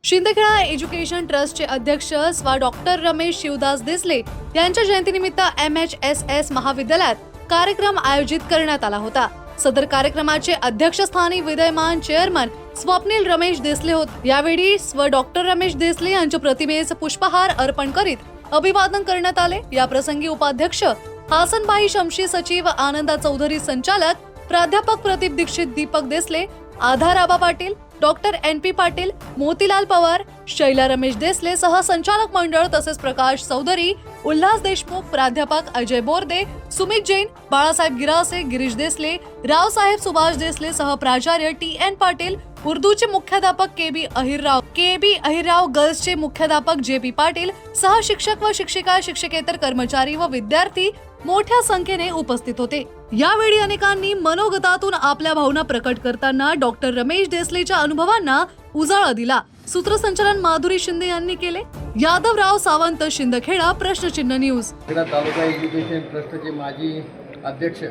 Shindkheda education ट्रस्टचे अध्यक्ष स्वा डॉक्टर रमेश शिवदास देसले यांच्या जयंतीनिमित्त MHSS महाविद्यालयात कार्यक्रम आयोजित करण्यात आला होता। सदर कार्यक्रमाचे अध्यक्षस्थानी विद्यमान चेअरमन स्वप्नील रमेश देसले होते। यावेळी स्व डॉक्टर रमेश देसले यांच्या प्रतिमेस पुष्पहार अर्पण करीत अभिवादन करण्यात आले। या प्रसंगी उपाध्यक्ष हासनभाई शमशी, सचिव आनंदा चौधरी, संचालक प्राध्यापक प्रदीप दीक्षित, दीपक देसले, आधार आबा पाटील, डॉक्टर NP पाटील, मोतीलाल पवार, शैला रमेश देसले सह संचालक मंडळ तसेच प्रकाश चौधरी, उल्हास देशमुख, प्राध्यापक अजय बोर्दे, सुमित जैन, बाळासाहेब गिरासे, गिरीश देसले, रावसाहेब सुभाष देसले सह प्राचार्य TN पाटील, उर्दूचे मुख्याध्यापक KB अहिरराव, गर्ल्सचे मुख्याध्यापक JP पाटील सह शिक्षक व शिक्षिका, शिक्षकेतर कर्मचारी व विद्यार्थी मोठ्या संख्येने उपस्थित होते। यावेळी अनेकांनी मनोगतातून आपल्या भावना प्रकट करताना डॉक्टर रमेश देसलेच्या अनुभवांना उजाळा दिला। सूत्रसंचालन माधुरी शिंदे यांनी केले। यादवराव सावंत, शिंदखेडा, प्रश्नचिन्ह न्यूज। तालुका एज्युकेशन ट्रस्टचे माजी अध्यक्ष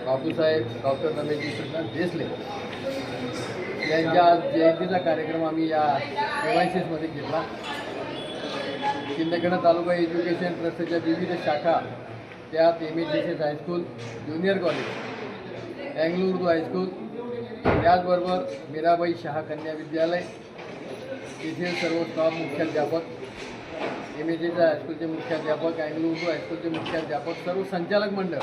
बापूसाहेब डॉक्टर रमेश देसले यांच्या जयंतीचा कार्यक्रम आम्ही या MICS मध्ये घेतला। शिंदखेडा तालुका एज्युकेशन ट्रस्टच्या विविध शाखा, त्यात MHSS high school, junior college, Anglo Urdu high school, त्याचबरोबर मीराबाई शाह कन्या विद्यालय, येथील सर्व स्टाफ, मुख्याध्यापक, MHSS हायस्कूलचे मुख्याध्यापक, अँग्लो उर्दू हायस्कूलचे मुख्याध्यापक, सर्व संचालक मंडळ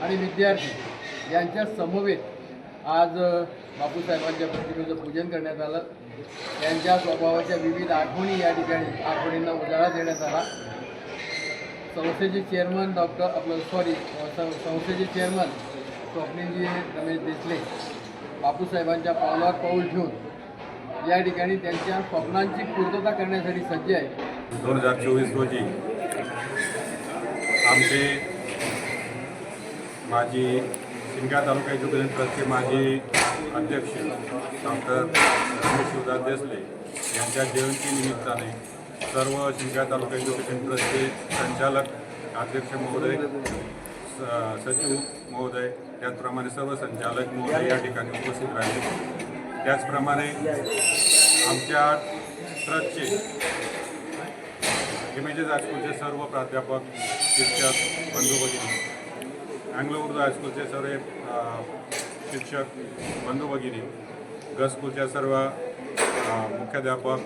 आणि विद्यार्थी यांच्या समवेत आज बापूसाहेबांच्या प्रतिमेचं पूजन करण्यात आलं। त्यांच्या स्वभावाच्या विविध आठवणी या ठिकाणी आठवणींना उजाळा देण्यात आला। संस्थेचे चेअरमन संस्थेचे चेअरमन स्वप्नीलजी रमेश देसले बापूसाहेबांच्या पावलावर पाऊल ठेवून या ठिकाणी त्यांच्या स्वप्नांची पूर्तता करण्यासाठी सज्ज आहे। 2024 रोजी आमचे माजी शिंदखेडा तालुका एज्युकेशन ट्रस्टचे माजी अध्यक्ष डॉक्टर रमेश शिवदास देसले यांच्या जयंतीनिमित्ताने सर्व शिंदखेडा तालुका एज्युकेशन ट्रस्टचे संचालक, अध्यक्ष महोदय, सचिव महोदय, त्याचप्रमाणे सर्व संचालक महोदय या ठिकाणी उपस्थित राहिले। त्याचप्रमाणे आमच्या ट्रस्टचे MHSS हायस्कूलचे सर्व प्राध्यापक, शिक्षक बंधू भगिनी, अँग्लो उर्दू हायस्कूलचे सर्व शिक्षक बंधू भगिनी, गर्ल्स स्कूलच्या सर्व मुख्याध्यापक,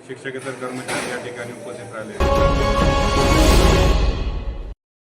शिक्षकेतर कर्मचारी या ठिकाणी उपस्थित राहिले।